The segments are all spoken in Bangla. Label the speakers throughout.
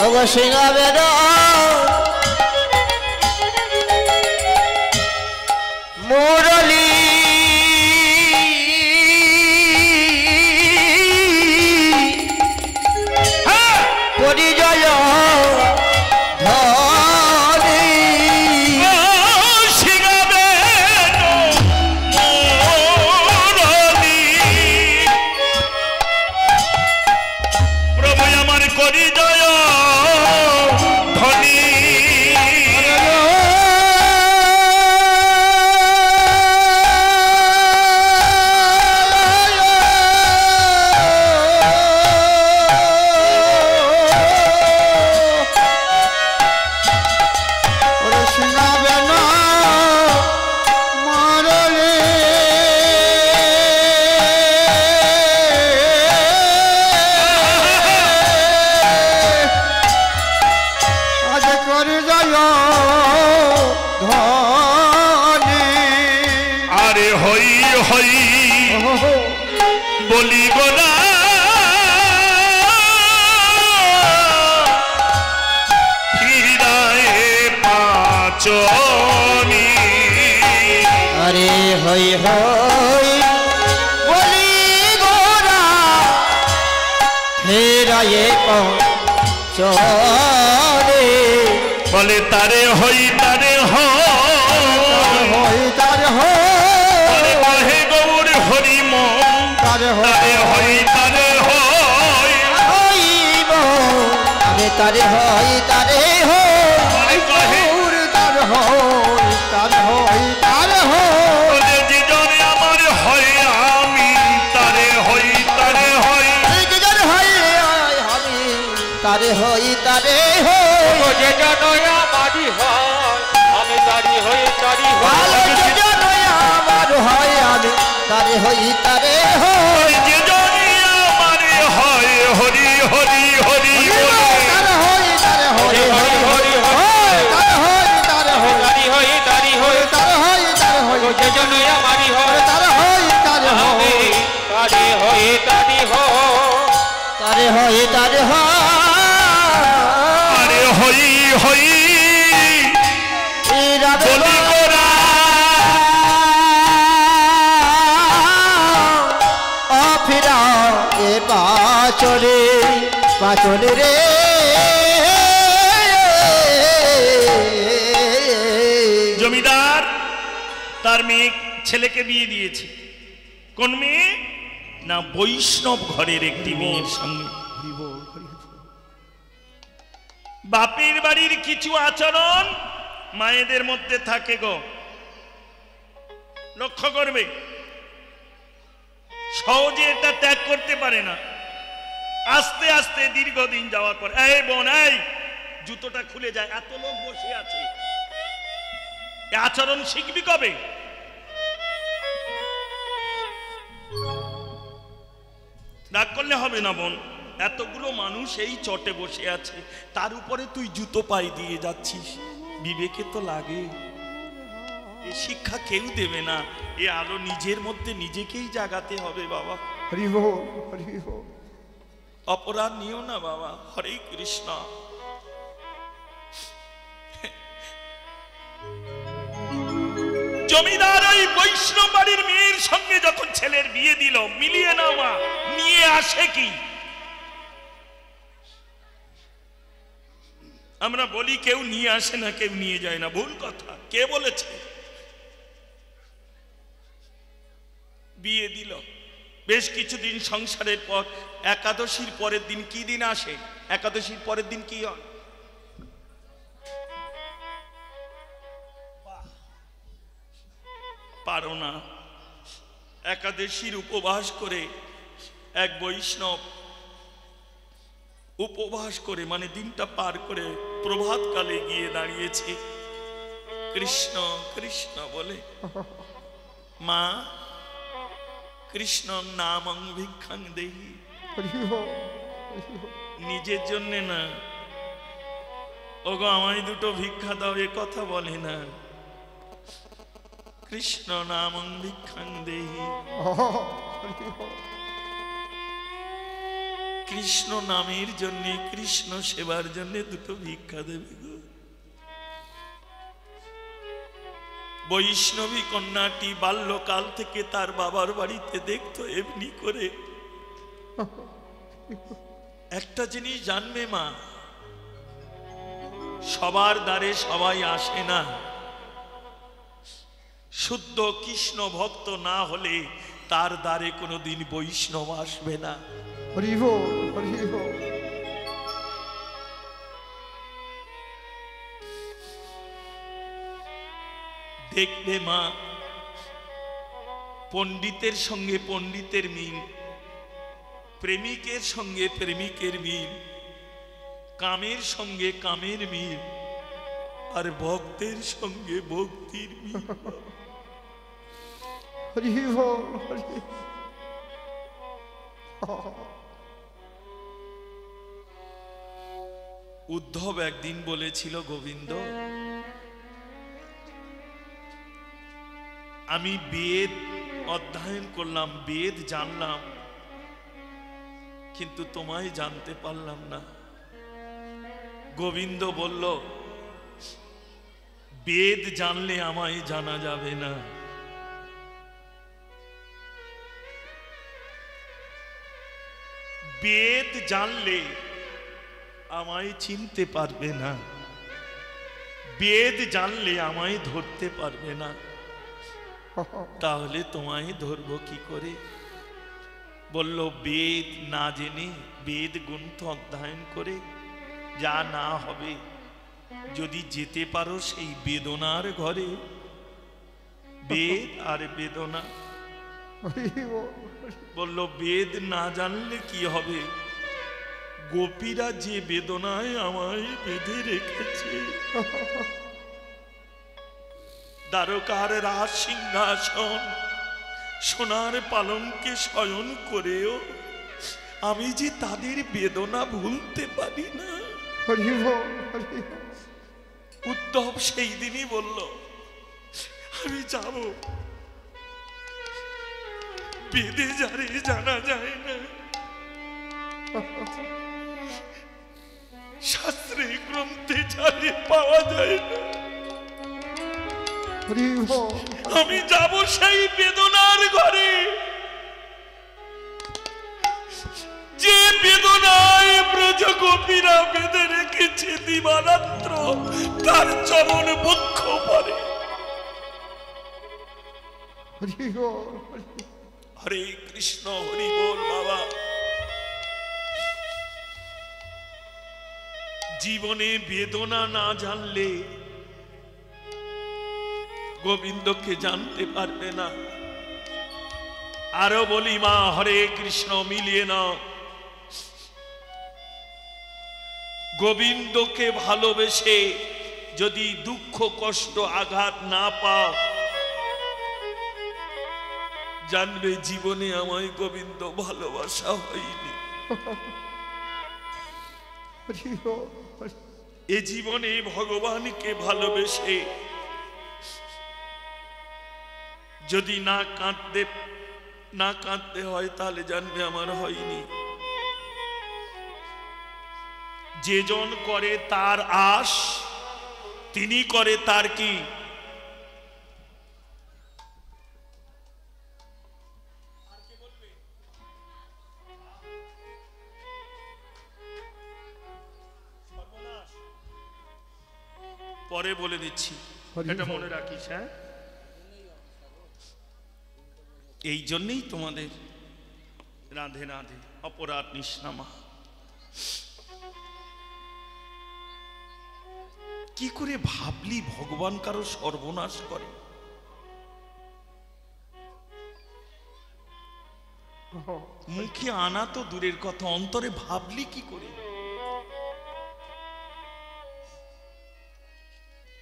Speaker 1: ওগো সিংহাবে মুরলী পরিজয়
Speaker 2: বলি গোলা ফিরায় পাচনি
Speaker 1: আরে হই হই বলি গোরা ফিরায় পাচনি
Speaker 2: বলে তারে হই তারে হই
Speaker 1: তারে হই
Speaker 2: বলে কহে গৌর হরিম
Speaker 1: তারে
Speaker 2: হই তারে হই
Speaker 1: হইব আরে তারে হই তারে হই গৌর তারে হই তারে হই তারে হই
Speaker 2: যেজনে আমার হয় আমি তারে হই তারে হই
Speaker 1: যেজনে হয় আমি তারে হই তারে হই
Speaker 3: যেজনে আমারই হয় আমি তারি হই তারি হই
Speaker 1: যেজনে আমার হয় আমি তারে হই তারে হই
Speaker 2: যেজনে আমার হয় হরি হরি হরি
Speaker 1: তারে হই তারে হই হরি হরি তারে হই তারে হই
Speaker 3: তারি হই তারি হই
Speaker 1: তারে হই তারে হই
Speaker 3: যেজনে আমারই হয়
Speaker 1: তারে হই তারে হই
Speaker 3: তারি হই তারি হই
Speaker 1: তারে হই তারে হই
Speaker 2: আরে হই হই বলি গোরা
Speaker 1: অফিরা এ পাচলে পাচলে রে
Speaker 2: জমিদার তার মেয়ে ছেলেকে বিয়ে দিয়েছে কোন মেয়ে না বৈষ্ণব ঘরের একটি মেয়ের সঙ্গে বাপের বাড়ির কিছু আচরণ মায়েদের মধ্যে থাকে গো লক্ষ্য করবে সহজে এটা ত্যাগ করতে পারে না আস্তে আস্তে দীর্ঘদিন যাওয়ার পর এই বোন এই জুতোটা খুলে যায় এত লোক বসে আছে এ আচরণ শিখবি কবে রাগ করলে হবে না বোন এতগুলো মানুষ এই চটে বসে আছে তার উপরে তুই জুতো পায়ে দিয়ে যাচ্ছিস বিবেকে তো লাগে এ শিক্ষা কেউ দেবে না এ আলো নিজের মধ্যে নিজেকেই জাগাতে হবে বাবা অপরাধ নিও না বাবা হরে কৃষ্ণ জমিদার ওই বৈষ্ণব বাড়ির মেয়ের সঙ্গে যখন ছেলের বিয়ে দিল মিলিয়ে নেওয়া নিয়ে আসে কি আমরা বলি কেউ নিয়ে আসে না কেউ নিয়ে যায় না ভুল কথা কে বলেছে বিয়ে দিল বেশ কিছুদিন সংসারের পর একাদশীর পরের দিন কি দিন আসে একাদশীর পরের দিন কি হয় পারো না একাদশীর উপবাস করে এক বৈষ্ণব উপবাস করে মানে দিনটা পার করে প্রভাত কালে গিয়ে দাঁড়িয়েছে কৃষ্ণ কৃষ্ণ বলে মা কৃষ্ণ নামং ভিক্ষাং দেহি নিজের জন্য না ওগো আমায় দুটো ভিক্ষা দাও এ কথা বলে না কৃষ্ণ নামং ভিক্ষাং দেহি কৃষ্ণ নামের জন্য, কৃষ্ণ সেবার জন্য দুটো ভিক্ষা দেবে গো। বৈষ্ণবী কন্যাটি বাল্যকাল থেকে তার বাবার বাড়িতে দেখতো এমনি করে। একটা জিনিস জানবে মা, সবার দ্বারে সবাই আসে না। শুদ্ধ কৃষ্ণ ভক্ত না হলে তার দ্বারে কোনোদিন বৈষ্ণব আসবে না।
Speaker 1: হরি বল, হরি বল।
Speaker 2: দেখবে মা, পণ্ডিতের সঙ্গে পণ্ডিতের মিল, প্রেমিকের সঙ্গে প্রেমিকের মিল, কামের সঙ্গে কামের মিল, আর ভক্তের সঙ্গে ভক্তির মিল।
Speaker 1: হরি বল, হরি।
Speaker 2: উদ্ধব একদিন বলেছিল, গোবিন্দ, আমি বেদ অধ্যয়ন করলাম, বেদ জানলাম, কিন্তু তোমায় জানতে পারলাম না। গোবিন্দ বলল, বেদ জানলে আমায় জানা যাবে না। বেদ জানলে আমায় চিনতে পারবে না, বেদ জানলে আমায় ধরতে পারবে না। তাহলে তোমায় ধরবো কি করে? বলল, বেদ না জেনে, বেদ গ্রন্থ অধ্যয়ন করে যা না হবে, যদি যেতে পারো সেই বেদনার ঘরে। বেদ আর বেদনা। বলল, বেদ না জানলে কি হবে? গোপীরা যে বেদনায় আমায় বেঁধে রেখেছে, দ্বারকার রাজ সিংহাসন সোনার পালঙ্কে শয়ন করেও আমি যে তাদের বেদনা ভুলতে পারি না। উদ্ধব সেই দিনই বলল, আমি যাব, বেদে যারে জানা যায় না, শাস্ত্রে গ্রন্থে যারে পাওয়া যায় না, আমি যাব সেই বেদনার ঘরে, যে বেদনায় ব্রজ গোপীরা বেঁধে রেখেছে দিবারাত্র তার চরণ বক্ষ পরে। হরে কৃষ্ণ, হরি বল বাবা। জীবনে বেদনা না জানলে গোবিন্দকে জানতে পারবে না। আরো বলি মা, হরে কৃষ্ণ মিলিয়ে নাও। গোবিন্দকে ভালোবেসে যদি দুঃখ কষ্ট আঘাত না পাও, জানবে জীবনে আমায় গোবিন্দ ভালোবাসা হয়নি। এ জীবনে ভগবানকে ভালোবেসে যদি না কাঁদতে হয়, তাহলে জানবে আমার হয়নি। যে জন করে তার আশ, তিনি করে তার কি? পরে বলে দিচ্ছি, এটা মনে রাখিস। হ্যাঁ, এই জন্যই তোমাদের রাধে রাধে অপরাধ নিষ্নামা। কি করে ভাবলি ভগবান কারো সর্বনাশ করে? মুখে আনা তো দূরের কথা, অন্তরে ভাবলি কি করে?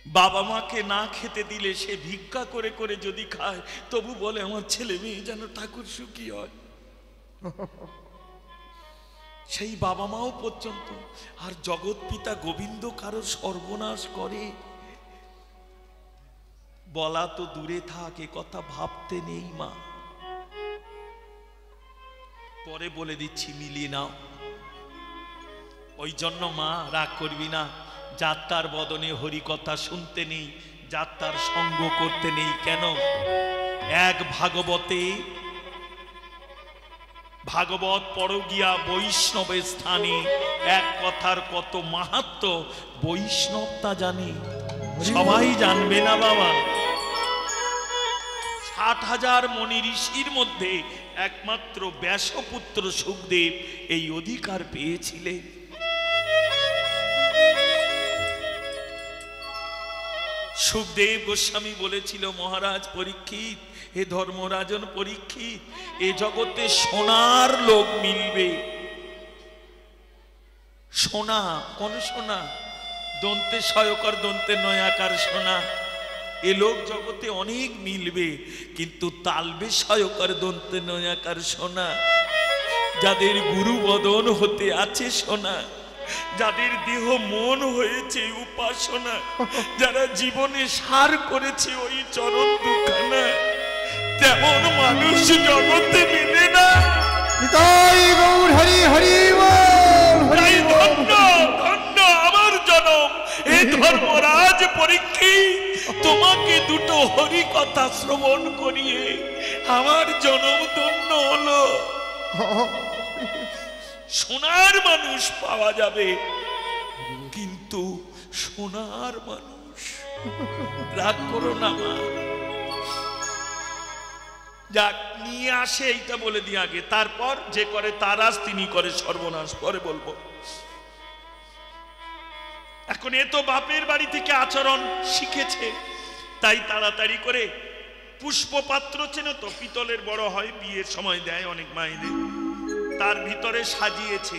Speaker 2: বাবা মাকে না খেতে দিলে সে ভিক্ষা করে করে যদি খায়, তবু বলে আমার ছেলে মেয়ে যেন ঠাকুর সুখী হয়। সেই বাবা মাও পর্যন্ত। আর জগৎ পিতা গোবিন্দ কারো সর্বনাশ করে বলা তো দূরে থাকে, কথা ভাবতে নেই মা। পরে বলে দিচ্ছি, মিলিয়ে নাও। ওই জন্য মা রাগ করবি না, যাত্রার বদনে হরি কথা শুনতে নেই, যাত্রার সঙ্গ করতে নেই। কেন? এক ভাগবতে, ভাগবত পড় গিয়া বৈষ্ণবের স্থানে, এক কথার কত মাহাত্ম বৈষ্ণব তা জানে, সবাই জানবে না বাবা। 60,000 মনি ঋষির মধ্যে একমাত্র ব্যাসপুত্র সুখদেব এই অধিকার পেয়েছিলেন। সুখদেব গোস্বামী বলেছিল, মহারাজ পরীক্ষিত, হে ধর্মরাজন পরীক্ষিত, এ জগতে সোনার লোক মিলবে। সোনা, কোন সোনা? দন্তে সয়কার দন্তে নয়াকার সোনা। এ লোক জগতে অনেক মিলবে, কিন্তু তালবে সয়কার দন্তে নয়াকার সোনা। যাদের গুরু বদন হতে আছে সোনা, যাদের দেহ মন হয়েছে উপাসনা, যারা জীবনে সার করেছে ওই চরণ দুখানা, তেমন মানুষ জগতে মিলে না।
Speaker 1: নিতাই গৌর হরি হরি
Speaker 2: তাই ধন্য ধন্য আমার জনম, এ ধর্মরাজ পরীক্ষিত, তোমাকে দুটো হরি কথা শ্রবণ করিয়ে আমার জনম ধন্য হলো। সোনার মানুষ পাওয়া যাবে, কিন্তু সোনার মানুষ, রাগ করো না মা। যাক, নিয়ে আসে এইটা বলে দিই আগে, তারপর যে করে তারাস তিনি করে সর্বনাশ, পরে বলবো। এখন এ তো বাপের বাড়ি থেকে আচরণ শিখেছে, তাই তাড়াতাড়ি করে পুষ্পপাত্র, চেনো তো, পিতলের বড় হয়, বিয়ের সময় দেয় অনেক মায়েদের, তার ভিতরে সাজিয়েছে।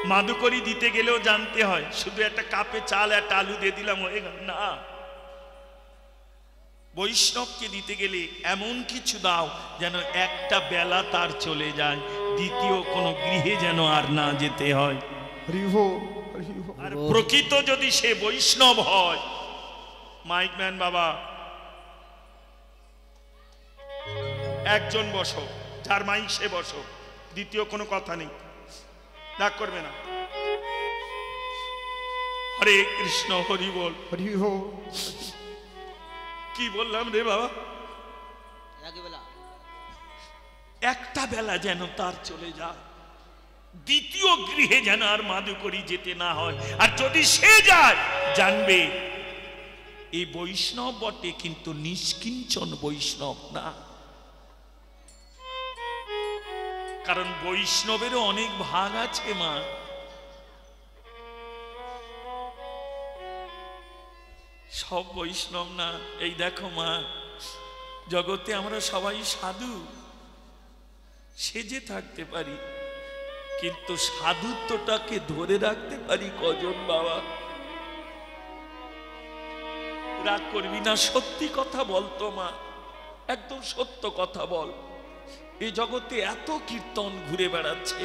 Speaker 2: মাদুকরি দিতে গেলেও জানতে হয়, শুধু একটা কাপে চাল একটা আলু দিয়ে দিলাম হয়ে গেল না। বৈষ্ণবকে দিতে গেলে এমন কিছু দাও যেন একটা বেলা তার চলে যায়, দ্বিতীয় কোনো গৃহে যেন আর না যেতে হয়। আর প্রকৃত যদি সে বৈষ্ণব হয়, মাইকম্যান বাবা, একজন বসো, যার মাইক সে বসো, দ্বিতীয় কোনো কথা নেই, রাগ করবে না। হরে কৃষ্ণ, হরি বল। কি বললাম রে বাবা? একটা বেলা যেন তার চলে যায়, দ্বিতীয় গৃহে যেন আর মাদুকরি যেতে না হয়। আর যদি সে যায়, জানবে এই বৈষ্ণব বটে, কিন্তু নিষ্কিঞ্চন বৈষ্ণব না। কারণ বৈষ্ণবেরও অনেক ভাগ আছে মা। সব বৈষ্ণব না। এই দেখো মা, জগতে আমরা সবাই সাধু সেজে থাকতে পারি, কিন্তু সাধুত্বটাকে ধরে রাখতে পারি কজন বাবা? রাগ করবি না, সত্যি কথা বলতো মা, একদম সত্য কথা বল। এই জগতে এত কীর্তন ঘুরে বেড়াচ্ছে,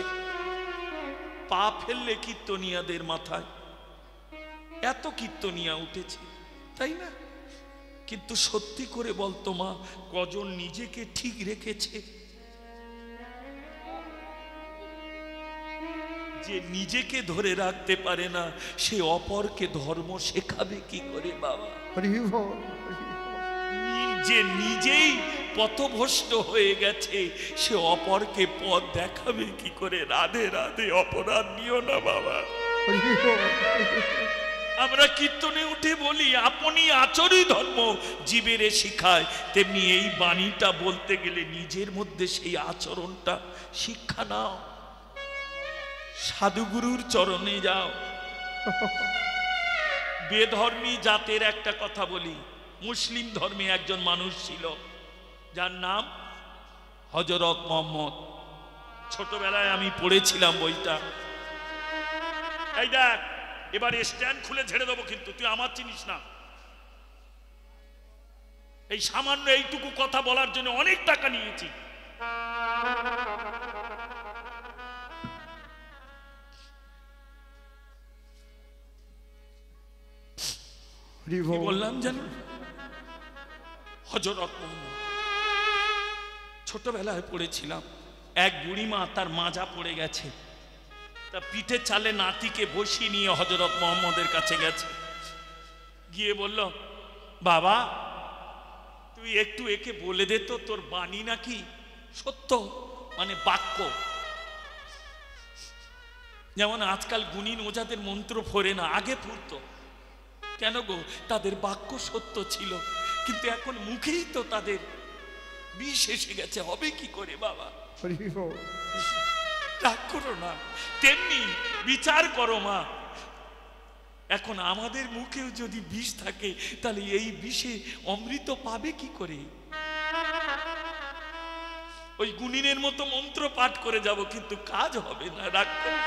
Speaker 2: পা ফেললে কীর্তনিয়াদের মাথায় এত কীর্তনিয়া উঠেছে, তাই না? কিন্তু সত্যি করে বলতো মা, কজন নিজেকে ঠিক রেখেছে? যে নিজেকে ধরে রাখতে পারে না, সে অপরকে ধর্ম শেখাবে কি করে বাবা? যে নিজেই পথভ্রষ্ট হয়ে গেছে, সে অপরকে পথ দেখাবে কি করে? রাধে রাধে, অপরাধ নিও না বাবা। আমরা কীর্তনে উঠে বলি, আপনি আচরি ধর্ম জীবেরে শিখায়, তেমনি এই বাণীটা বলতে গেলে নিজের মধ্যে সেই আচরণটা শিক্ষা নাও, সাধুগুরুর চরণে যাও। বেধর্মী জাতের একটা কথা বলি, মুসলিম ধর্মে একজন মানুষ ছিল, যার নাম হযরত মুহাম্মদ। ছোটবেলায় আমি পড়েছিলাম বইটা। এই দেখ, এবার স্ট্যান্ড খুলে ঝেড়ে দেবো, কিন্তু তুই আমার চিনিস না। এই সামান্য এইটুকু কথা বলার জন্য অনেক টাকা নিয়েছি। বললাম জানো, হযরত মুহাম্মদ, ছোটবেলায় পড়েছিলাম, এক বুড়িমা তার মাজা পড়ে গেছে, তা পিঠে চালে নাতিকে বসিয়ে নিয়ে হযরত মুহাম্মদের কাছে গেছে, গিয়ে বলল, বাবা তুই একটু একে বলে দে তো তোর বাণী নাকি সত্য, মানে বাক্য। যেমন আজকাল গুণী ওঝাদের মন্ত্র ফোরে না, আগে ফুরতো কেন গো? তাদের বাক্য সত্য ছিল, কিন্তু এখন মুখেই তো তাদের বিষ এসে গেছে, হবে কি করে বাবা? রাগ করো না, তেমনি বিচার করো মা। এখন আমাদের মুখেও যদি বিষ থাকে তাহলে এই বিষে অমৃত পাবে কি করে? ওই গুণিনের মতো মন্ত্র পাঠ করে যাব, কিন্তু কাজ হবে না। রাগ করো।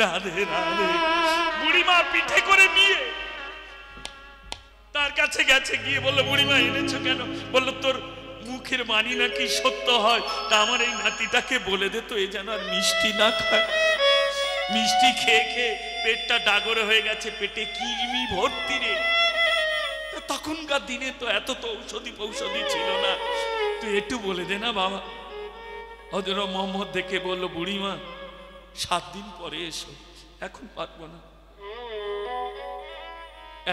Speaker 2: রাধে রাধে। বুড়িমা পিঠে করে নিয়ে তার কাছে গেছে, গিয়ে বললো, বুড়িমা এনেছো কেন? বললো, তোর মুখের বাণী নাকি সত্য হয়, তা আমার এই নাতিটাকে বলে দে তো, এ যেন আর মিষ্টি না খায়। মিষ্টি খেয়ে খেয়ে পেটটা ডাগরে হয়ে গেছে, পেটে কৃমি ভর্তি রে। তখনকার দিনে তো এত তো ঔষধি ছিল না, তুই একটু বলে দে না বাবা। হযরত মুহাম্মদ দেখে বলল, বুড়িমা 7 দিন পরে এসো, এখন পারবো না।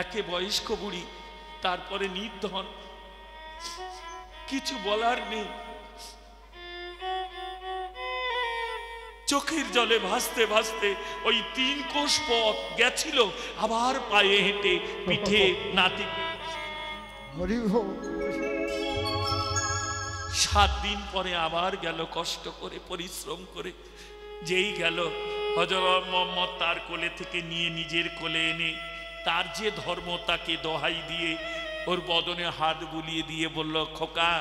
Speaker 2: একে বয়স্ক বুড়ি, তারপরে নির্ধন, কিছু বলার নেই। চোখের জলে ভাসতে ভাসতে ওই 3 কোষ পথ গেছিল, আবার পায়ে হেঁটে পিঠে নাতি। 7 দিন পরে আবার গেল কষ্ট করে, পরিশ্রম করে। যেই গেল, হযরত মুহাম্মদ তার কোলে থেকে নিয়ে নিজের কোলে এনে তার যে ধর্ম তাকে দোহাই দিয়ে ওর বদনে হাত বুলিয়ে দিয়ে বলল, খোকা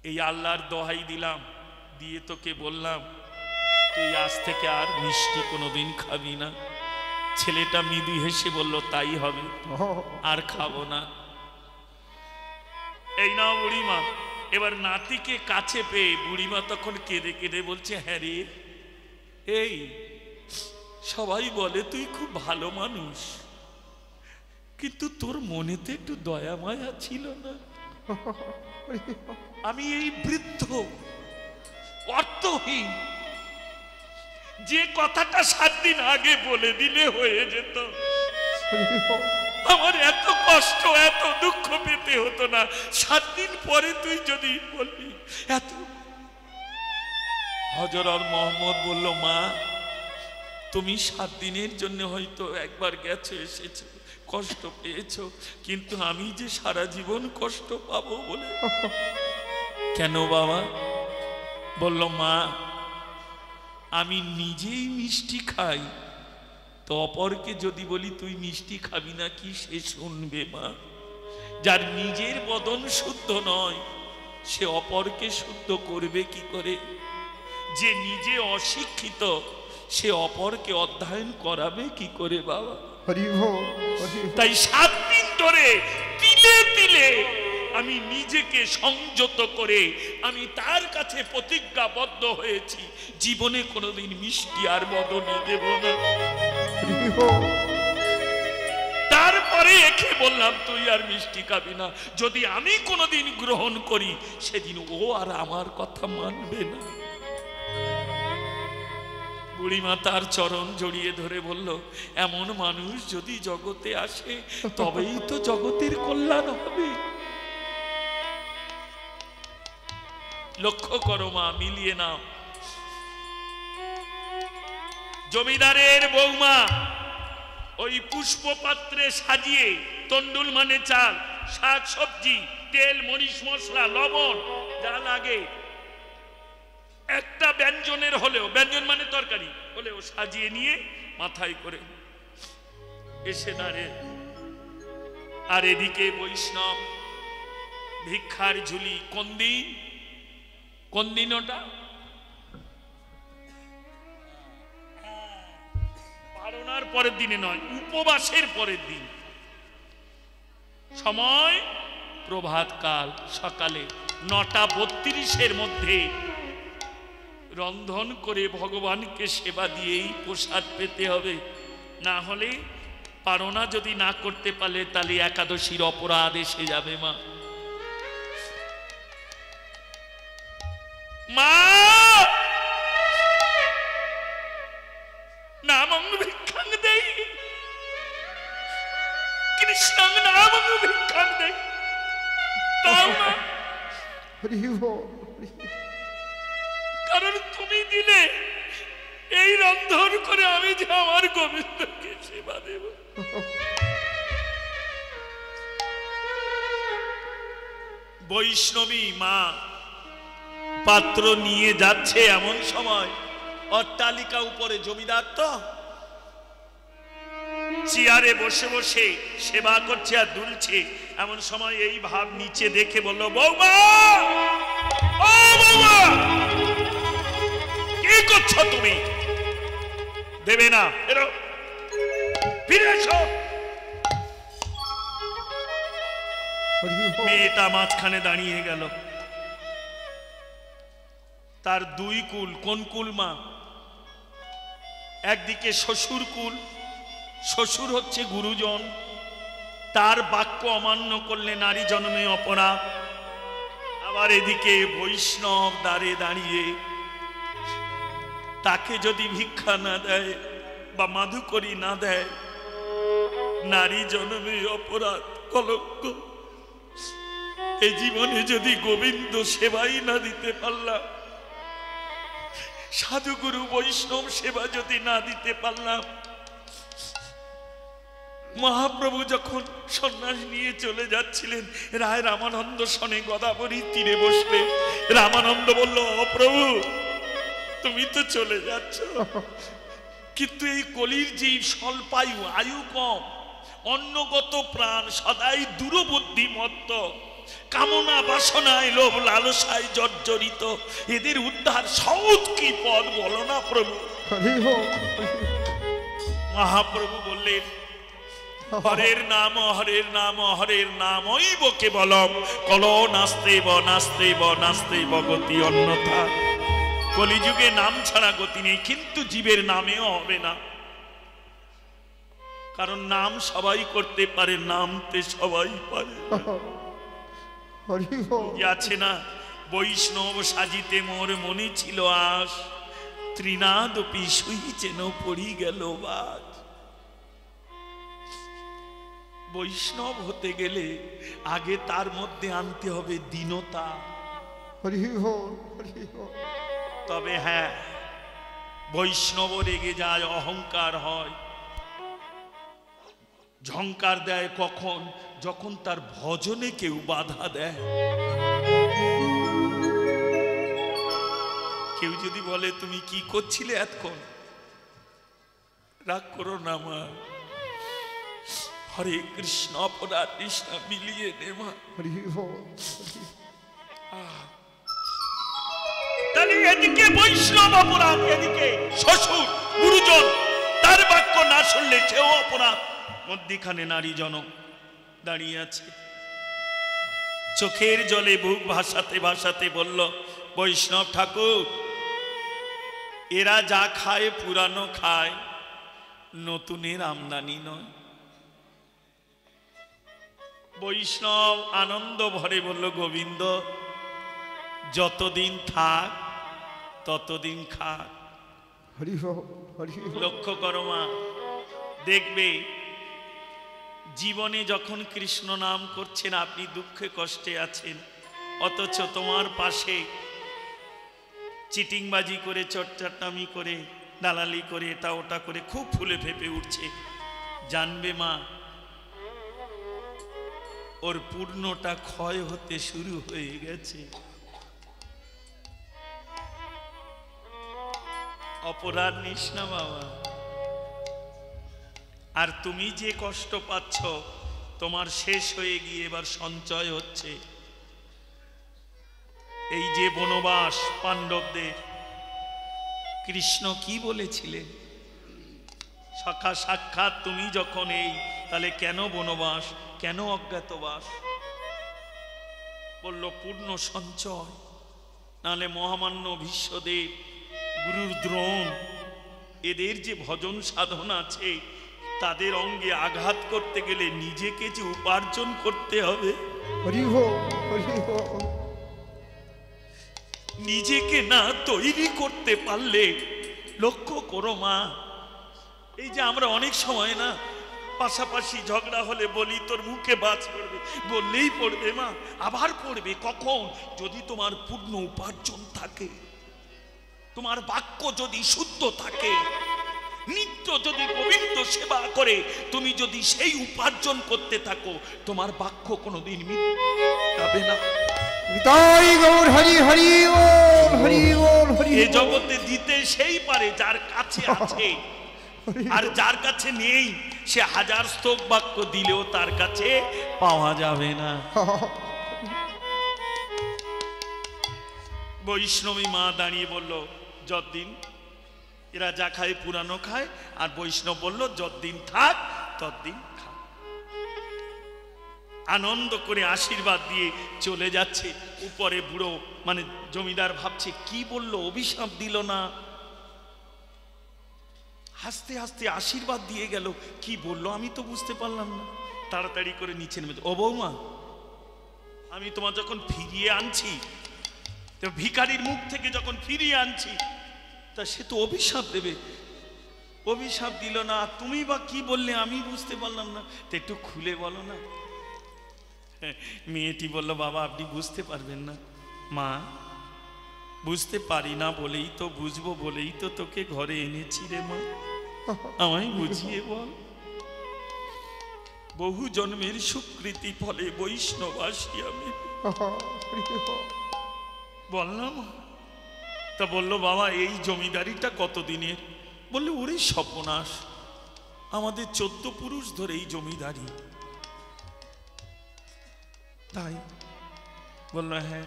Speaker 2: এই আল্লাহর দোহাই দিলাম, দিয়ে তোকে বললাম তুই আজ থেকে আর মিষ্টি কোনোদিন খাবি না। ছেলেটা মৃদু হেসে বলল, তাই হবে, আর খাবো না। এই নাও বুড়িমা। এবার নাতিকে কাছে পেয়ে বুড়িমা তখন কেঁদে কেঁদে বলছে, হ্যাঁ রে, এই সবাই বলে তুই খুব ভালো মানুষ, কিন্তু তোর মনেতে একটু দয়া মায়া ছিল না। আমি এই বৃদ্ধ অর্থহীন, যে কথাটা 7 দিন আগে বলে দিলে হয়ে যেত, আমার এত কষ্ট এত দুঃখ পেতে হতো না। 7 দিন পরে তুই যদি বলবি এত। হযরত মুহাম্মদ বলল, মা তুমি 7 দিনের জন্য হয়তো একবার গেছো, এসেছো, কষ্ট পেয়েছো, কিন্তু আমি যে সারা জীবন কষ্ট পাবো বলে। কেন বাবা? বলল, মা আমি নিজেই মিষ্টি খাই, তো অপরকে যদি বলি তুই মিষ্টি খাবি না, কি সে শুনবে মা? যার নিজের বদন শুদ্ধ নয় সে অপরকে শুদ্ধ করবে কি করে? যে নিজে অশিক্ষিত সে অপরকে অধ্যয়ন করাবে কি করে বাবা? তাই 7 দিন ধরে তিলে তিলে আমি নিজেকে সংযত করে আমি তার কাছে প্রতিজ্ঞাবদ্ধ হয়েছি, জীবনে কোনোদিন মিষ্টি আর বদনে দেব না। তারপরে একে বললাম, তুই আর মিষ্টি খাবি না। যদি আমি কোনোদিন গ্রহণ করি সেদিন ও আর আমার কথা মানবে না। বুড়িমা তার চরণ জড়িয়ে ধরে বলল, এমন মানুষ যদি জগতে আসে তবেই তো জগতের কল্যাণ হবে। লক্ষ্য করো মা, মিলিয়ে নাও। জমিদারের বৌমা ওই পুষ্প পাত্রে সাজিয়ে তন্ডুল মানে চাল, শাক সবজি, তেল, মরিচ, মশলা, লবণ যা লাগে একটা ব্যঞ্জনের হলেও, ব্যঞ্জন মানে তরকারি হলেও সাজিয়ে নিয়ে মাথায় করে এসে দাঁড়ে। আর এদিকে বৈষ্ণব ভিক্ষার ঝুলি। কোন দিন? কোন দিন ওটা? পারনার পরের দিনে নয়, উপবাসের পরের দিন। সময় প্রভাত কাল, সকালে 9:32 মধ্যে রন্ধন করে ভগবানকে সেবা দিয়েই প্রসাদ পেতে হবে। না হলে পারনা যদি না করতে পারলে তাহলে একাদশীর অপরাধ এসে যাবে মা। মা নামং ভিক্ষাং দেই, কৃষ্ণং নামং ভিক্ষাং দেই, তাও না।
Speaker 1: হরি বল।
Speaker 2: কারণ তুমি দিলে এই রন্ধন করে আমি যে আমার গোবিন্দকে সেবা দেব। বৈষ্ণবী মা পাত্র নিয়ে যাচ্ছে, এমন সময় অট্টালিকা উপরে জমিদার তো চেয়ারে বসে বসে সেবা করছে আর দুলছে। এমন সময় এই ভাব নিচে দেখে বলল, বৌমা ও বৌমা, কি করছো তুমি? দেবে না, এরো ফিরে এসো। মেয়েটা মাঝখানে দাঁড়িয়ে গেল। তার দুই কুল, কোন কুল মা? একদিকে শ্বশুর কুল, শ্বশুর হচ্ছে গুরুজন, তার বাক্য অমান্য করলে নারী জন্মে অপরাধ। আবার এদিকে বৈষ্ণব দ্বারে দাঁড়িয়ে তাকে যদি ভিক্ষা না দেয় বা মাধুকরী না দেয়, নারী জন্মে অপরাধ, কলঙ্ক। এই জীবনে যদি গোবিন্দ সেবাই না দিতে পারলাম, সাধুগুরু বৈষ্ণব সেবা যদি না দিতে পারলাম, মহাপ্রভু যখন সন্ন্যাস নিয়ে চলে যাচ্ছিলেন, রায় রামানন্দ শনে গোদাবরী তীরে বসলে রামানন্দ বলল, প্রভু তুমি তো চলে যাচ্ছ, কিন্তু এই কলির জীব স্বল্পায়ু, আয়ু কম, অন্নগত প্রাণ সদাই দূরবুদ্ধিমত্ত, কামনা বাসনায় লোভ লালসায় জর্জরিত, এদের উদ্ধার সহজ কি পথ বলো না প্রভু। মহাপ্রভু বললেন, হরের নাম হরের নাম হরের নামই বকে বলম, কল নাস্তেব নাস্তেব নাস্তেব গতি অন্যথা। কলিযুগে নাম ছাড়া গতি নেই, কিন্তু জীবের নামেও হবে না। কারণ নাম সবাই করতে পারে, নামতে সবাই পারে আছে না। বৈষ্ণব সাজিতে মোর মনে ছিল আস, ত্রিনাদপি সুই যেন পড়ি গেল বাজ। বৈষ্ণব হতে গেলে আগে তার মধ্যে আনতে হবে দীনতা। তবে হ্যাঁ, বৈষ্ণব রেগে যায়, অহংকার হয়, ঝংকার দেয় কখন? যখন তার ভজনে কেউ বাধা দেয়। কেউ যদি বলে, তুমি কি করছিলে এতক্ষণ? রাগ করো না মা, হরে কৃষ্ণ অপরাধ কৃষ্ণ মিলিয়ে নে মা। তাহলে এদিকে বৈষ্ণব অপরাধ, এদিকে শ্বশুর গুরুজন, তার বাক্য না শুনলে সেও অপরাধ। মধ্যখানে নারী জনক দাঁড়িয়ে আছে, চোখের জলে বুক ভাসাতে ভাসাতে বলল, বৈষ্ণব ঠাকুর, এরা যা খায় পুরানো খায়, নতুনের আমদানি নয়। বৈষ্ণব আনন্দ ভরে বলল, গোবিন্দ যতদিন থাক ততদিন খাক। লক্ষ্য করো মা, দেখবে জীবনে যখন কৃষ্ণ নাম করছেন, আপনি দুঃখে কষ্টে আছেন, অথচ তোমার পাশে চিটিংবাজি করে, চটচাটামি করে, দালালি করে, এটা ওটা করে খুব ফুলে ফেপে উঠছে, জানবে মা ওর পূর্ণটা ক্ষয় হতে শুরু হয়ে গেছে। অপরাধ নিস না বাবা। আর তুমি যে কষ্ট পাচ্ছ, তোমার শেষ হয়ে গিয়ে এবার সঞ্চয় হচ্ছে। এই যে বনবাস পাণ্ডবদের, কৃষ্ণ কি বলেছিলেন? সখা সাক্ষাৎ তুমি যখন এই, তাহলে কেন বনবাস, কেন অজ্ঞাতবাস? বলল পূর্ণ সঞ্চয়। নাহলে মহামান্য ভীষ্মদেব, গুরুর দ্রোণ, এদের যে ভজন সাধন আছে, তাদের অঙ্গে আঘাত করতে গেলে নিজেকে যে উপার্জন করতে হবে। নিজেকে না তৈরি করতে পারলে, লক্ষ্য করো মা, এই যে আমরা অনেক সময় না পাশাপাশি ঝগড়া হলে বলি তোর মুখে বাজ পড়বে, বললেই পড়বে মা, আবার পড়বে কখন? যদি তোমার পূর্ণ উপার্জন থাকে, তোমার বাক্য যদি শুদ্ধ থাকে, নিত্য যদি গোবিন্দ সেবা করে তুমি যদি সেই উপার্জন করতে থাকো, তোমার বাক্য কোনোদিন মিথ্যাবে না।
Speaker 1: নিতাই গৌর হরি হরি বল, হরি বল, হরি
Speaker 2: এই জগতে দিতে সেই পারে যার কাছে আছে, আর যার কাছে নেই সে হাজার স্তব বাক্য দিলেও তার কাছে পাওয়া যাবে না। বৈষ্ণবী মা দাঁড়িয়ে বলল যতদিন, এরা যা খায় পুরানো খায়, আর বৈষ্ণব বলল যতদিন থাক ততদিন খা। আনন্দ করে আশীর্বাদ দিয়ে চলে যাচ্ছে। উপরে বুড়ো মানে জমিদার ভাবছে কি বলল, অভিশাপ দিল না, হাসতে হাসতে আশীর্বাদ দিয়ে গেল, কি বললো আমি তো বুঝতে পারলাম না। তাড়াতাড়ি করে নিচে নেমে, ও বৌমা, আমি তোমার যখন ফিরিয়ে আনছি, তো ভিখারির মুখ থেকে যখন ফিরিয়ে আনছি, তা সে তো অভিশাপ দেবে, অভিশাপ দিল না, তুমি বা কি বললে আমি বুঝতে পারলাম না, তো একটু খুলে বলো না। মেয়েটি বলল বাবা আপনি বুঝতে পারবেন না। মা, বুঝতে পারি না বলেই তো, বুঝবো বলেই তো তোকে ঘরে এনেছি রে মা, আমায় বুঝিয়ে বল। বহু জন্মের সুকৃতি ফলে বৈষ্ণব আসি আমি, বললাম। তা বললো বাবা এই জমিদারিটা কতদিনের? বললে ওরে সর্বনাশ, আমাদের 14 পুরুষ ধরে এই জমিদারি। তাই? বললো হ্যাঁ,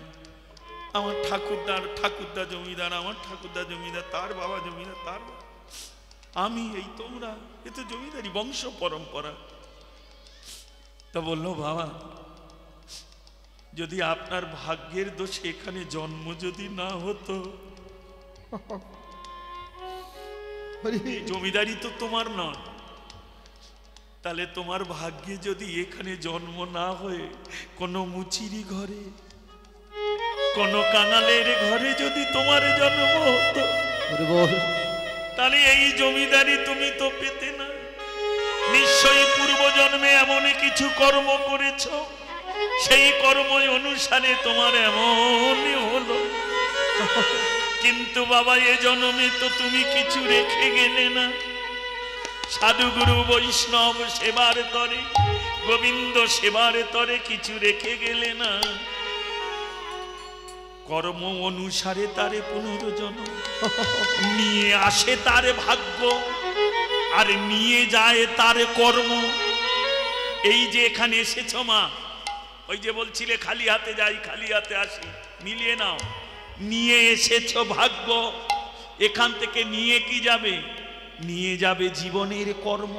Speaker 2: আমার ঠাকুরদা জমিদার, আমার ঠাকুরদা জমিদার, তার বাবা জমিদার, তার বাবা, আমি, এই তোমরা, এ তো জমিদারি বংশ পরম্পরা। তা বললো বাবা যদি আপনার ভাগ্যের দোষে এখানে জন্ম যদি না হতো, জমিদারি তো তোমার নয়, তাহলে তোমার ভাগ্যে যদি এখানে জন্ম না হয়ে কোনো মুচিরি ঘরে, কোন কাঙালের ঘরে যদি তোমার জন্ম হতো, তাহলে এই জমিদারি তুমি তো পেতে না। নিশ্চয়ই পূর্ব জন্মে এমন কিছু কর্ম করেছ, সেই কর্ম অনুসারে তোমার এমনই হলো। কিন্তু বাবা এ জন্মে তো তুমি কিছু রেখে গেলে না। সাধুগুরু বৈষ্ণব সেবার তরে, গোবিন্দ সেবার তরে কিছু রেখে গেলে না। কর্ম অনুসারে তারে পুনর্জন্ম নিয়ে আসে তার ভাগ্য, আর নিয়ে যায় তার কর্ম। এই যে এখানে এসেছ মা, ওই যে বলছিলে খালি হাতে যাই খালি হাতে আসি, মিলিয়ে নাও। নিয়ে এসেছ ভাগ্য, এখান থেকে নিয়ে কি যাবে? নিয়ে যাবে জীবনের কর্ম।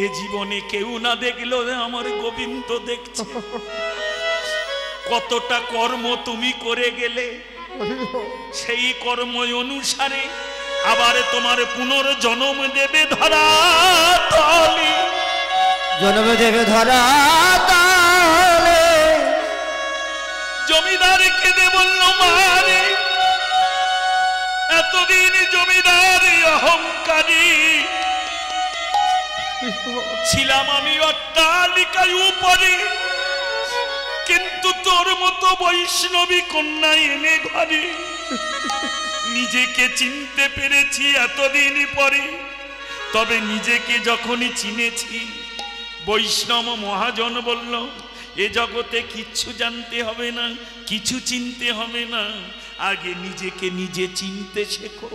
Speaker 2: এ জীবনে কেউ না দেখলো আমার গোবিন্দ দেখছে। কতটা কর্ম তুমি করে গেলে, সেই কর্ম অনুসারে আবার তোমার পুনর্জন্ম দেবে ধরা তলে,
Speaker 1: জন্ম দেবে ধরা তলে।
Speaker 2: জমিদার কেঁদে বলল মারে, এতদিন জমিদার অহংকারী ছিলাম আমি অট্টালিকায় উপরে, কিন্তু তোর মতো বৈষ্ণবী কন্যা এনে ঘরে নিজেকে চিনতে পেরেছি এতদিন পরে। তবে নিজেকে যখনই চিনেছি, বৈষ্ণব মহাজন বলল এ জগতে কিচ্ছু জানতে হবে না, কিছু চিনতে হবে না, আগে নিজেকে নিজে চিনতে শেখো,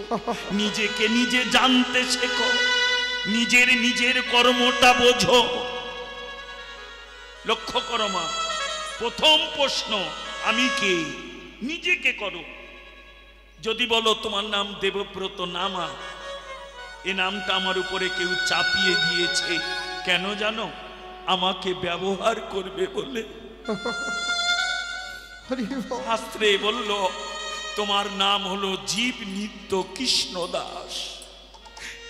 Speaker 2: নিজেকে নিজে জানতে শেখো, নিজের কর্মটা বোঝো। লক্ষ্য করো মা, প্রথম প্রশ্ন আমি কে, নিজেকে করো। যদি বলো তোমার নাম দেবব্রত, নামা, এ নামটা আমার উপরে কেউ চাপিয়ে দিয়েছে, কেন জানো? আমাকে ব্যবহার করবে বলে। শাস্ত্রে বলল তোমার নাম হলো জীব নিত্য কৃষ্ণ দাস,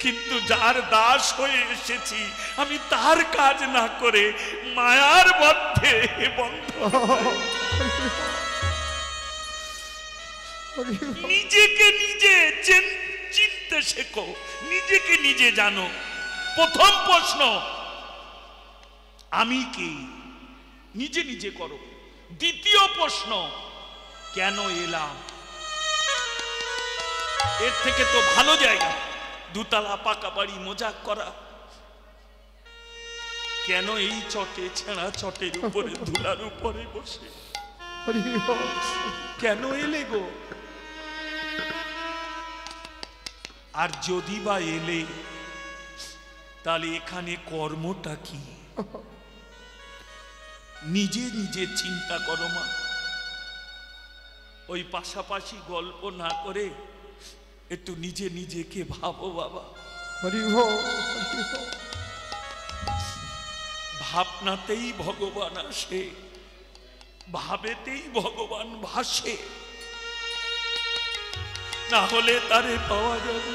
Speaker 2: কিন্তু যার দাস হয়ে এসেছি আমি তার কাজ না করে মায়ার মধ্যে বন্ধ। নিজেকে নিজে চিনতে শেখো, নিজেকে নিজে জানো। প্রথম প্রশ্ন আমি কি, নিজে নিজে করো। দ্বিতীয় প্রশ্ন কেন এলাম? এর থেকে তো ভালো জায়গা দুতলা পাকা বাড়ি মজাক করা। কেন এই চটে ছেঁড়া চটের উপরে ধুলার উপরে বসে কেন এলে গো? আর যদি বা এলে তাহলে এখানে কর্মটা কি? নিজে নিজে চিন্তা করো মা। ওই পাশাপাশি গল্প না করে একটু নিজে নিজেকে ভাবো বাবা। ভাবনাতেই ভগবান আসে, ভাবেতেই ভগবান ভাসে, না হলে তারে পাওয়া যাবে।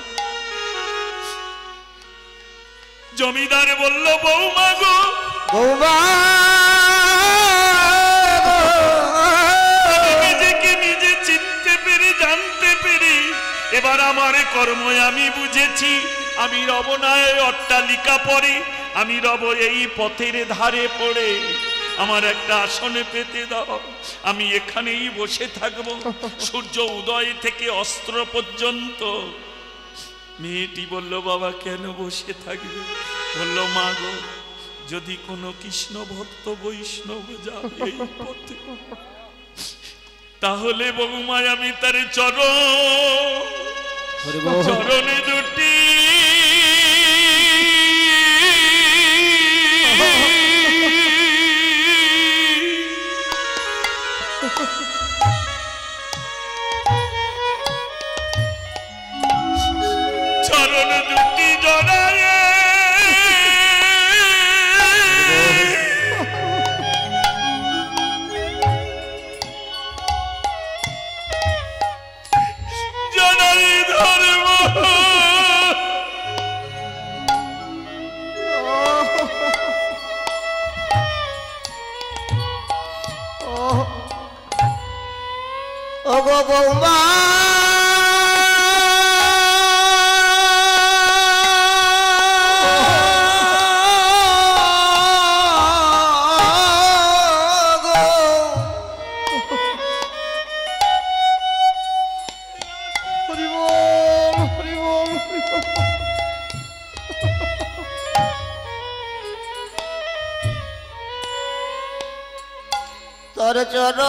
Speaker 2: জমিদার বলল বৌমা গো,
Speaker 1: বৌমা
Speaker 2: নিজেকে নিজে চিনতে পেরে জানতে পেরে এবার আমার কর্মে আমি বুঝেছি আমি রব না অট্টালিকা পরে, আমি রব এই পথের ধারে পড়ে। আমার একটা আসনে পেতে দাও, আমি এখানেই বসে থাকবো সূর্য উদয় থেকে অস্ত পর্যন্ত। মেয়েটি বলল বাবা কেন বসে থাকবে? বলল মা গো, যদি কোনো কৃষ্ণ ভক্ত বৈষ্ণব যায় এই পথে তাহলে বৌমায় আমি তার চরণে দুটি জড়ায় ধর্ম
Speaker 1: ও গো বৌমা তোর চরণ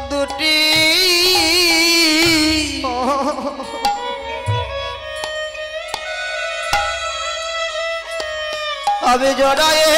Speaker 1: দুটি আমি জড়ায়ে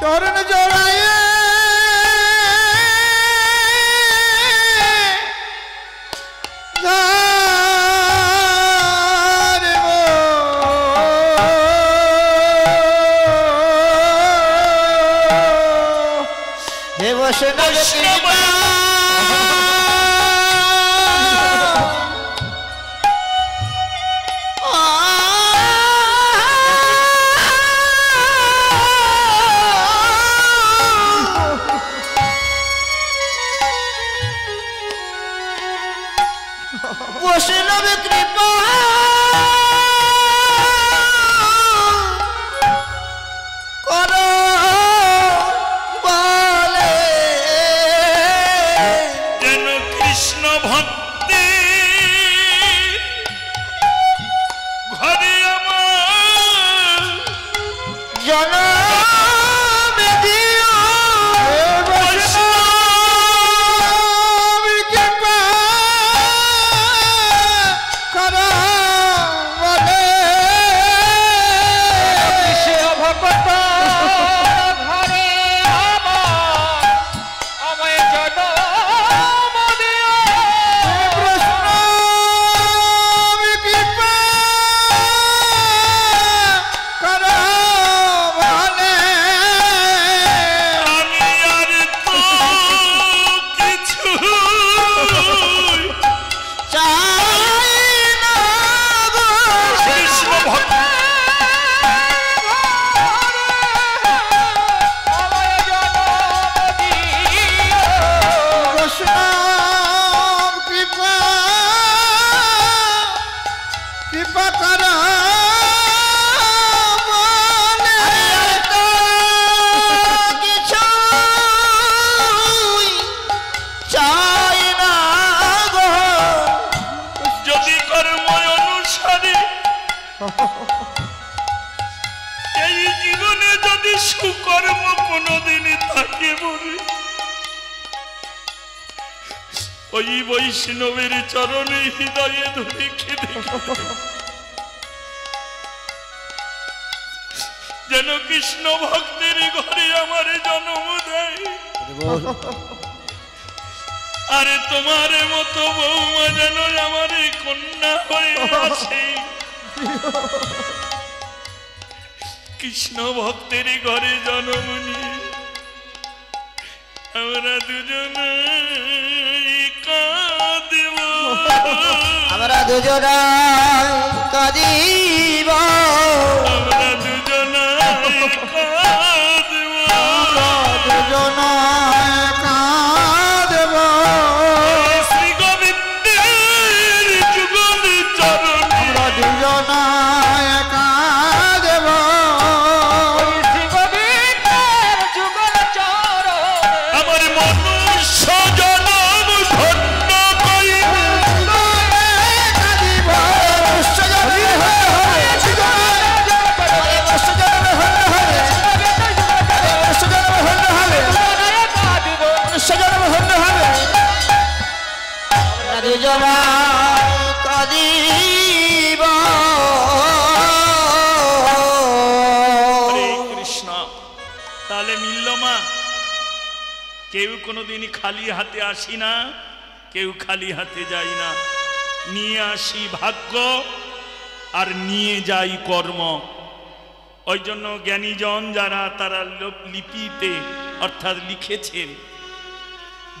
Speaker 1: চরণ জড়ায় হে বৈষ্ণব বসে বৈষ্ণব কৃপা করো বলে
Speaker 2: যেন কৃষ্ণ ভক্তি ঘরে আমার
Speaker 1: জনম দিও বৈষ্ণব কৃপা করো বলে
Speaker 3: সে ভক্ত ঘরে আমার আমায় জনম দিও
Speaker 1: বৈষ্ণব কৃপা করো বলে
Speaker 2: আমি আর তো কিছু
Speaker 1: চাই না গো
Speaker 2: কৃষ্ণ ভক্তি
Speaker 3: আমায় জনম দিও
Speaker 1: বৈষ্ণব কৃপা কৃপা করো বলে কিছু চাই না গো
Speaker 2: যদি কর্ম অনুসারে এই জীবনে যদি সুকর্ম কোনোদিনই থাকে বলে ওই বৈষ্ণবের চরণে হৃদয়ে ধরে খেতে যেন কৃষ্ণ ভক্তের ঘরে আমার জন্ম দেয় আরে তোমার মতো বৌমা যেন আমার কন্যা হয়ে আসে কৃষ্ণ ভক্তের ঘরে জন্ম নিয়ে আমরা দুজনে কাঁদব
Speaker 1: আমরা দুজনাই কাঁদিব
Speaker 2: আমরা দুজনাই কাঁদব
Speaker 1: দুজনাই কাঁদিব
Speaker 2: শ্রী গোবিন্দের যুগল চরণ
Speaker 1: আমরা দুজনাই কাঁদিব
Speaker 3: শ্রী গোবিন্দের যুগল চরণে
Speaker 2: আমার মনুষ্য জনম ধন্য করি
Speaker 1: কাঁদিব দুষ্টজনে হতে হবে দুষ্টজনে হতে হবে দুষ্টজনে হতে হবে দুষ্টজনে হতে হবে আমরা দুজনাই কাঁদিব
Speaker 2: হরে কৃষ্ণ তাহলে মিলল মা কেউ কোনোদিনই খালি হাতে আসি না কেউ খালি হাতে যাই না নিয়ে আসি ভাগ্য আর নিয়ে যাই কর্ম ওই জন্য জ্ঞানীজন যারা তারা লিপিতে অর্থাৎ লিখেছেন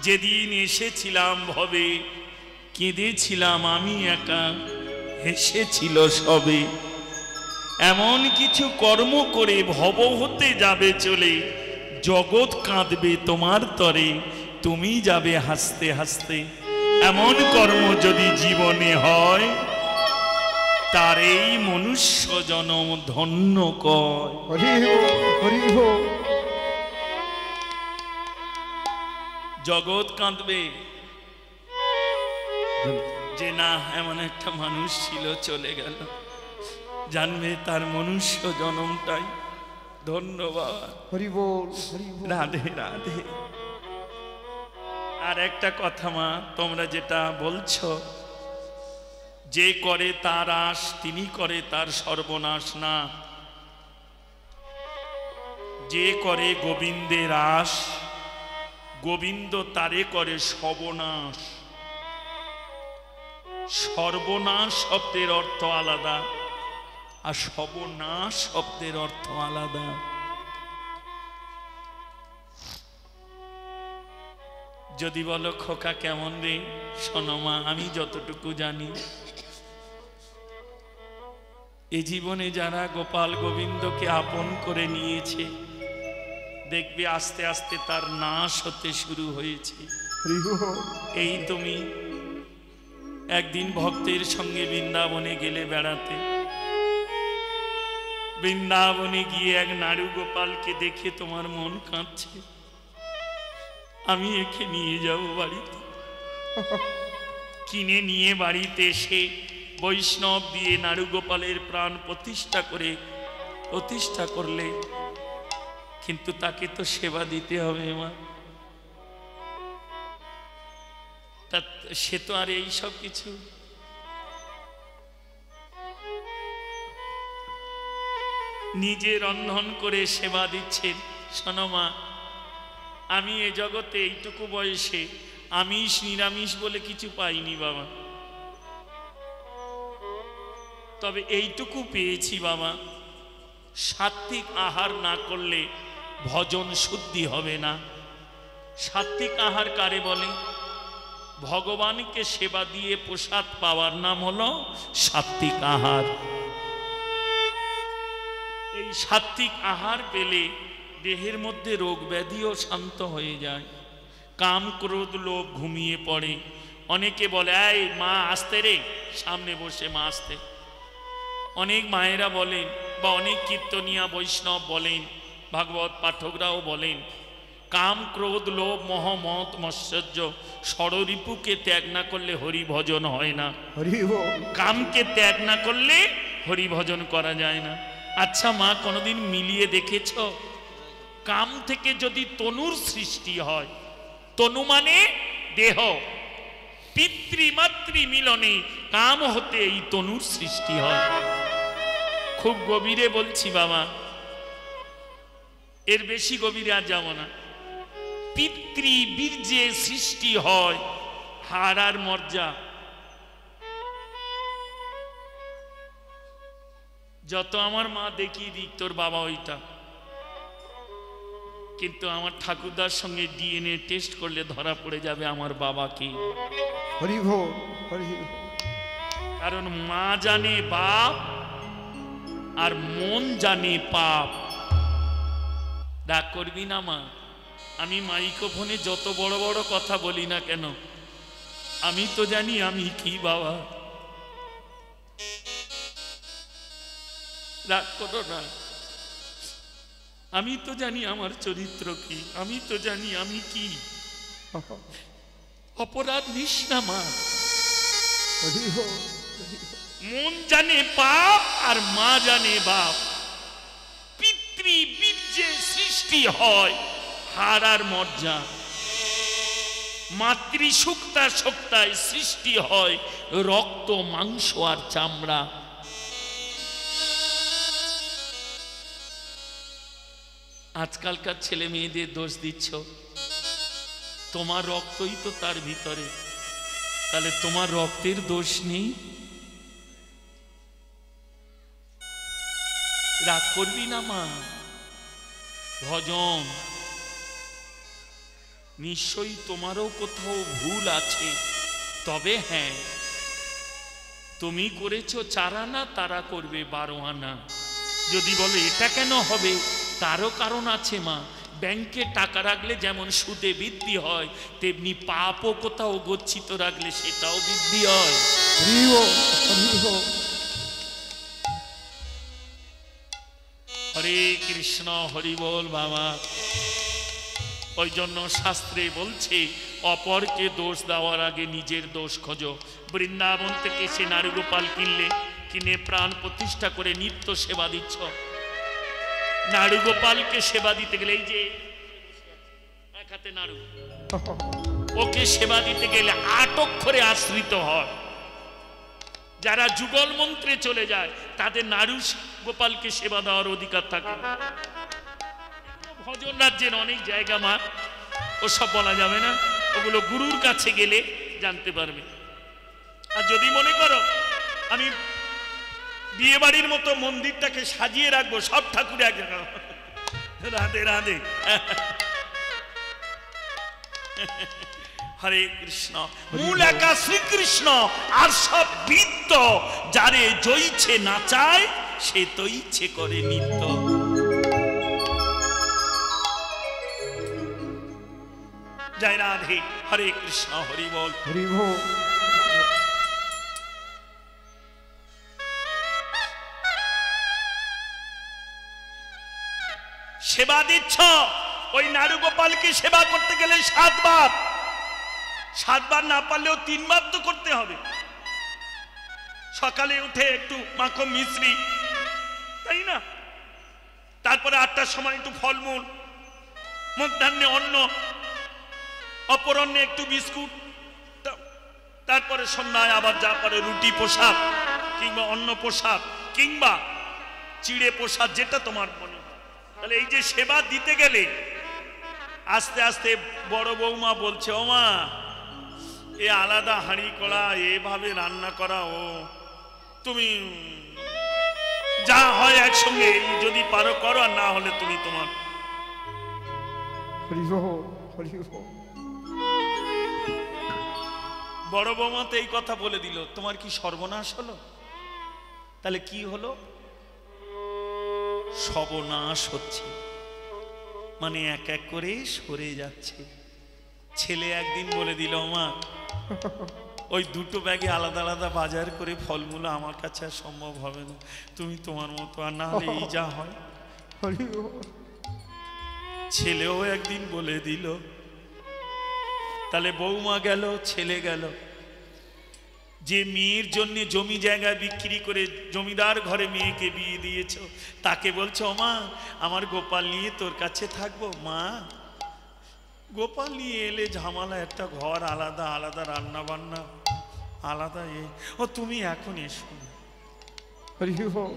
Speaker 2: যেদিন এসেছিলাম ভবে কেঁদেছিলাম আমি একা হেসেছিল সবে এমন কিছু কর্ম করে ভব হতে যাবে চলে জগৎ কাঁদবে তোমার তরে তুমি যাবে হাসতে হাসতে এমন কর্ম যদি জীবনে হয় তার এই মনুষ্য জনম ধন্য কয়
Speaker 1: হরি হো হরি হো
Speaker 2: জগৎ কাঁদবে যে না এমন একটা মানুষ ছিল চলে গেল জানবে তার মনুষ্য জনমটাই ধন্য বাবা
Speaker 1: হরি বল হরি বল
Speaker 2: রাধে রাধে আর একটা কথা মা তোমরা যেটা বলছো যে করে তার আশ তিনি করে তার সর্বনাশ না যে করে গোবিন্দের আশ গোবিন্দ তারে করে সর্বনাশ সর্বনাশ শব্দের অর্থ আলাদা আর সর্বনাশ শব্দের অর্থ আলাদা যদি বলো খোকা কেমন রে শোনো মা আমি যতটুকু জানি এই জীবনে যারা গোপাল গোবিন্দকে আপন করে নিয়েছে দেখবে আস্তে আস্তে তার নাশ হতে শুরু হয়েছে এই তুমি একদিন ভক্তের সঙ্গে বৃন্দাবনে গেলে বেড়াতে, বৃন্দাবনে গিয়ে এক নাড়ু গোপালকে দেখে তোমার মন কাঁদছে, আমি একে নিয়ে যাব বাড়িতে। কিনে নিয়ে বাড়িতে এসে বৈষ্ণব দিয়ে নাড়ু গোপালের প্রাণ প্রতিষ্ঠা করলে, কিন্তু তাকে তো সেবা দিতে হবে মা। সে তো আর এই সব কিছু নিজে রন্ধন করে সেবা দিচ্ছেন। শোনো মা, আমি এ জগতে এইটুকু বয়সে আমিষ নিরামিষ বলে কিছু পাইনি বাবা, তবে এইটুকু পেয়েছি বাবা, সাত্ত্বিক আহার না করলে ভজন শুদ্ধি হবে না। সাত্ত্বিক আহার কারে বলে? ভগবানকে সেবা দিয়ে প্রসাদ পাওয়ার নাম হলো সাত্ত্বিক আহার। এই সাত্ত্বিক আহার পেলে দেহের মধ্যে রোগ ব্যাধিও শান্ত হয়ে যায়, কাম ক্রোধ লোভ ঘুমিয়ে পড়ে। অনেকে বলে এই মা আসতে রে, সামনে বসে মা আসতে। অনেক মায়েরা বলেন বা অনেক কীর্তনিয়া বৈষ্ণব বলেন, ভাগবত পাঠকরাও বলেন, কাম ক্রোধ লোভ মোহ মত মৎসর্য ষড়রিপুকে ত্যাগ না করলে হরি ভজন হয় না। কামকে ত্যাগ না করলে হরি ভজন করা যায় না। আচ্ছা মা, কোনোদিন মিলিয়ে দেখেছ? কাম থেকে যদি তনুর সৃষ্টি হয়, তনু মানে দেহ, পিতৃমাতৃ মিলনে কাম হতে এই তনুর সৃষ্টি হয়। খুব গভীরে বলছি বাবা, এর বেশি গভীরে আর যাব না। পিতৃ বীর্যে সৃষ্টি হয় হাড় আর মজ্জা। যত আমার মা দেখিয়ে দিক তোর বাবা ওইটা, কিন্তু আমার ঠাকুরদার সঙ্গে ডিএনএ টেস্ট করলে ধরা পড়ে যাবে আমার বাবা কি। কারণ মা জানে বাপ আর মন জানে পাপ। রাগ করবি না মা, আমি মাইক্রোফোনে যত বড় বড় কথা বলি না কেন, আমি তো জানি আমি কি বাবা। রাগ করো না, আমি তো জানি আমার চরিত্র কি, আমি তো জানি আমি কি। অপরাধ নিস না মা। মন জানে পাপ আর মা জানে বাপ। পিতৃ বীর্যে সৃষ্টি হয় হাড় আর মজ্জা, মাতৃ শক্তায় সৃষ্টি হয় রক্ত মাংস আর চামড়া। আজকালকার ছেলে মেয়েদের দোষ দিচ্ছ, তোমার রক্তই তো তার ভিতরে, তাহলে তোমার রক্তের দোষ নেই? রাগ করবি না মা। ভজন নিশ্চয়ই তোমারও কোথাও ভুল আছে, তবে হ্যাঁ, তুমি করেছো 4 আনা, তারা করবে 12 আনা। যদি বলো এটা কেন হবে, তারও কারণ আছে মা। ব্যাংকে টাকা রাখলে যেমন সুদে বৃদ্ধি হয়, তেমনি পাপও কোথাও গচ্ছিত রাখলে সেটাও বৃদ্ধি হয়। হরে কৃষ্ণ, হরি বল বাবা। ওই জন্য শাস্ত্রে বলছে, অপরকে দোষ দেওয়ার আগে নিজের দোষ খোঁজো। বৃন্দাবন থেকে সে নারুগোপাল কিনে প্রাণ প্রতিষ্ঠা করে নিত্য সেবা দিচ্ছ। নারুগোপালকে সেবা দিতে গেলে, এই যে এক হাতে নাড়ু, ওকে সেবা দিতে গেলে 8 অক্ষরে আশ্রিত হয়। যারা যুগল মন্ত্রে চলে যায় তাদের নাড়ু গোপালকে সেবা দেওয়ার অধিকার থাকে। ভজন রাজ্যের অনেক জায়গা মা, ওসব বলা যাবে না, ওগুলো গুরুর কাছে গেলে জানতে পারবে। আর যদি মনে করো আমি বিয়ে বাড়ির মতো মন্দিরটাকে সাজিয়ে রাখবো, সব ঠাকুর এক জায়গা, রাধে রাধে। হরে কৃষ্ণ, মূল একা শ্রীকৃষ্ণ, আর সব বৃত্ত যারে জয়ছে নাচায়, সে তো ইচ্ছে করে নিত্য। জয় রাধে, হরে কৃষ্ণ, হরি বল। সেবা দিচ্ছ, ওই নাড়ু গোপালকে সেবা করতে গেলে 7 বার, 7 বার না পারলেও 3 বার তো করতে হবে। সকালে উঠে একটু মাখো মিশ্রি, তাই না? তারপরে 8টার সময় একটু ফলমূল, মধ্যাহ্নে অন্ন, অপরাহ্নে একটু বিস্কুট, তারপরে সন্ধ্যায় আবার যা পারে রুটি প্রসাদ কিংবা অন্ন প্রসাদ কিংবা চিড়ে প্রসাদ, যেটা তোমার মনে হয়। তাহলে এই যে সেবা দিতে গেলে আস্তে আস্তে বড় বৌমা বলছে, ও মা, এ আলাদা হাঁড়ি করা, এভাবে রান্না করা, ও তুমি যা হয় একসঙ্গে যদি পারো করো, আর না হলে তুমি তোমার। বড় বৌমা তো এই কথা বলে দিল, তোমার কি সর্বনাশ হলো? তাহলে কি হলো? সর্বনাশ হচ্ছে, মানে এক এক করে সরে যাচ্ছে। ছেলে একদিন বলে দিল, মা, ওই 2টো ব্যাগে আলাদা আলাদা বাজার করে ফলমূল আমার কাছে আর সম্ভব হবে না, তুমি তোমার মতো, আর না হলে এই যা হয়। ছেলেও একদিন বলে দিল। তাহলে বৌমা গেল, ছেলে গেল। যে মেয়ের জন্য জমি জায়গা বিক্রি করে জমিদার ঘরে মেয়েকে বিয়ে দিয়েছ, তাকে বলছো, মা, আমার গোপাল নিয়ে তোর কাছে থাকবো। মা, গোপাল নিয়ে এলে ঝামেলা, একটা ঘর আলাদা, আলাদা রান্না বান্না আলাদা, ও তুমি এখন এসো।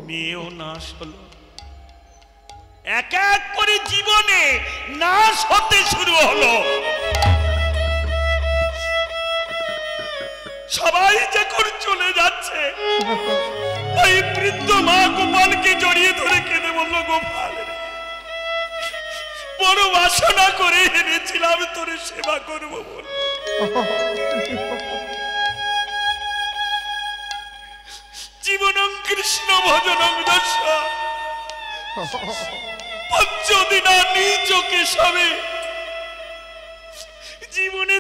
Speaker 2: মেয়েও নাশ হলো। এক এক করে জীবনে নাশ হতে শুরু হলো। সবাই যখন চলে যাচ্ছে, ওই বৃদ্ধ মা গোপালকে জড়িয়ে ধরে কেঁদে বলল, গোপাল, বড় বাসনা করে এনেছিলাম তোরে সেবা করব বলে, জীবনং কৃষ্ণ ভজনং দস্য পঞ্চদিনা নিজ কেশবে, জীবনে